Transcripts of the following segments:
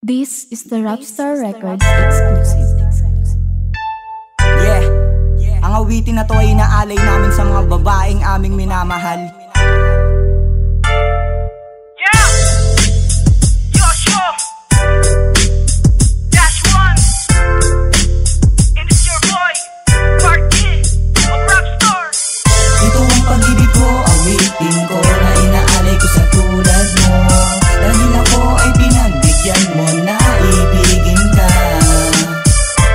This is the Rapstar Records exclusive. Yeah, ang awitin na to ay inaalay namin sa mga babaeng aming minamahal. Yeah! Joshua! Dash one! And it's your boy, Martin of Rapstar! Ito ang pag-ibig ko, awitin ko na inaalay ko sa tulad mo. Dahil ako ay pinagbigyan mo na ibigin ka.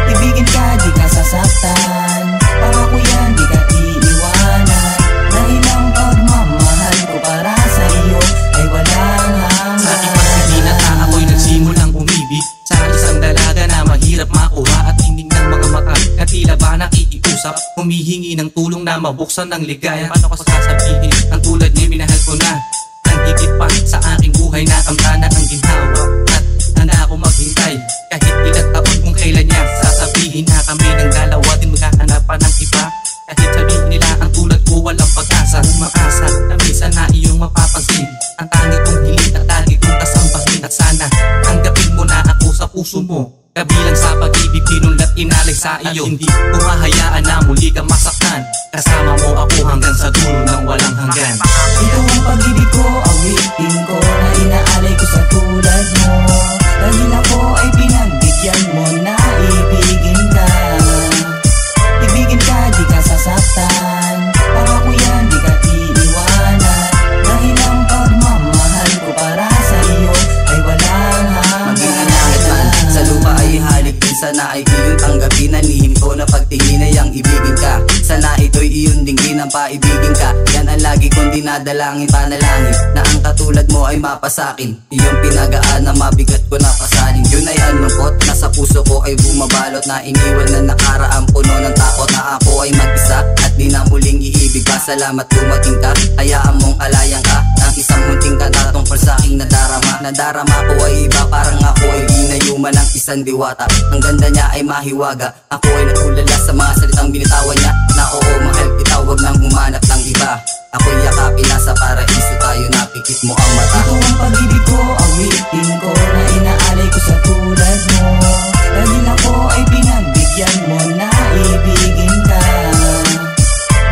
Ibigin ka, di ka sasaktan. Pangako yan, di ka iiwanan. Dahil ang pagmamahal ko para sa iyo ay walang hanggan. Sa aking pagkalinata ako'y nagsimulang umibig sa isang dalaga na mahirap makuha at tingin ng mga mata na tila ba nakikiusap. Humihingi ng tulong na mabuksan ng ligaya. Paano ko sasabihin ang tulad niya minahal ko na ang higit pa sa aking buhay na kamtana ang ginhawa. At handa ako maghintay kahit ilang taon kung kailan niya sasabihin na kami ng dalawa din maghahanap pa ng iba. Kahit sabihin nila ang tulad ko walang pag-asa, umaasa na minsan na iyong mapapansin ang tangi kong hiling at lagi kong kasambahin. At sana tanggapin mo na ako sa puso mo, kabilang sa pag-ibig pinunlat inalay sa iyo. At hindi ko hahayaan na muli kang masaktan, kasama mo ako hanggang sa dulo ng walang hanggan. Ito ang pag-ibig ko, awitin ko na inaalay ko sa tulad mo. Dahil ako ay pinagbigyan mo na ibigin ka. Ibigin ka, di ka sasaktan. Pangako yan, di ka iiwanan. Dahil ang pagmamahal ko para sa iyo ay walang hanggan. Mag-ingat man, sa lupa ay halik din. Sana ay iyong tanggapin na lihim ko na pagtingin ay ang ibigin ka. Sana ito'y iyong dinggin ang paibigin ka. Yan ang lagi kong dinadalangin, panalangin na ang katulad mo ay mapasakin. Iyong pinagaan na mabigat ko na pasalin. Yun ay anungkot na sa puso ko ay bumabalot. Na iniwan na nakaraang puno ng takot na ako ay mag-isa at di na muling iibig pa. Salamat dumating ka, hayaan mong alayan ka ng isang munting kanta tungkol sa aking nadarama. Nadarama ko ay iba, parang ako ay ginayuman ng isang diwata. Ang ganda niya ay mahiwaga, ako ay natulala sa mga salitang binitawan niya. Na oo, mahal kita, wag nang humanap ng iba. Ako'y yakapin na sa paraiso tayo, napikit mo ang mata. Ito ang pag-ibig ko, awitin ko na inaalay ko sa tulad mo. Dahil ako ay pinagbigyan mo na ibigin ka.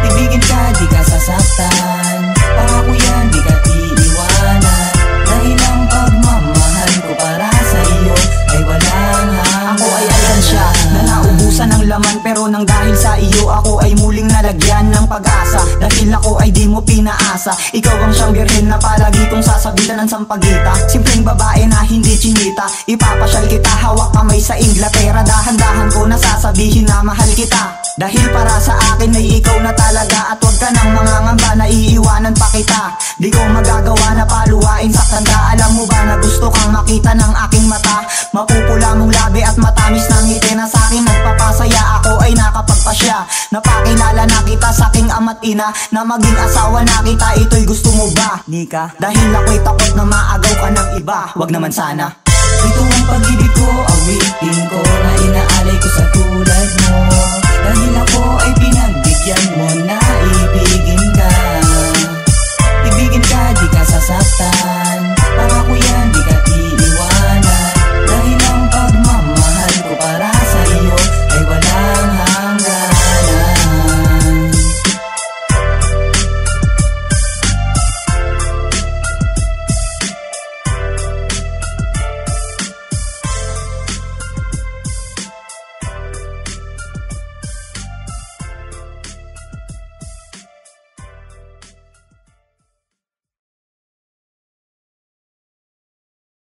Ibigin ka, di ka sasaktan. Pangako yan, di ka iiwanan. Dahil ang pagmamahal ko para sa iyo ay walang hanggan. Ako ay alkansya na naubusan ng laman, pero nang dahil sa iyo ako ay muling nalagyan ng pag-asa. Dahil ako ay di mo pinaasa, ikaw ang siyang birhen na palagi kong sasabitan ng sampagita. Simpleng babae na hindi chinita, ipapasyal kita hawak kamay sa Inglaterra. Dahan-dahan ko na sasabihin na mahal kita. Dahil para sa akin ay ikaw na talaga. At wag ka nang mangangamba na iiwanan pa kita. Di ko magagawa na paluwain sa tanda. Alam mo ba na gusto kang makita ng aking mata? Mapupula mong labi at matamis ng ngiti na sa'kin nagpapasaya. Ako ay nakapagpasya, napakilala na kita sa aking ama't ina. Na maging asawa na kita, ito'y gusto mo ba? Nika, dahil ako'y takot na maagaw ka ng iba. Wag naman sana. Ito ang pag-ibig ko, awitin ko na inaalay ko sa tulad mo. Dahil ako ay pinagbigyan mo na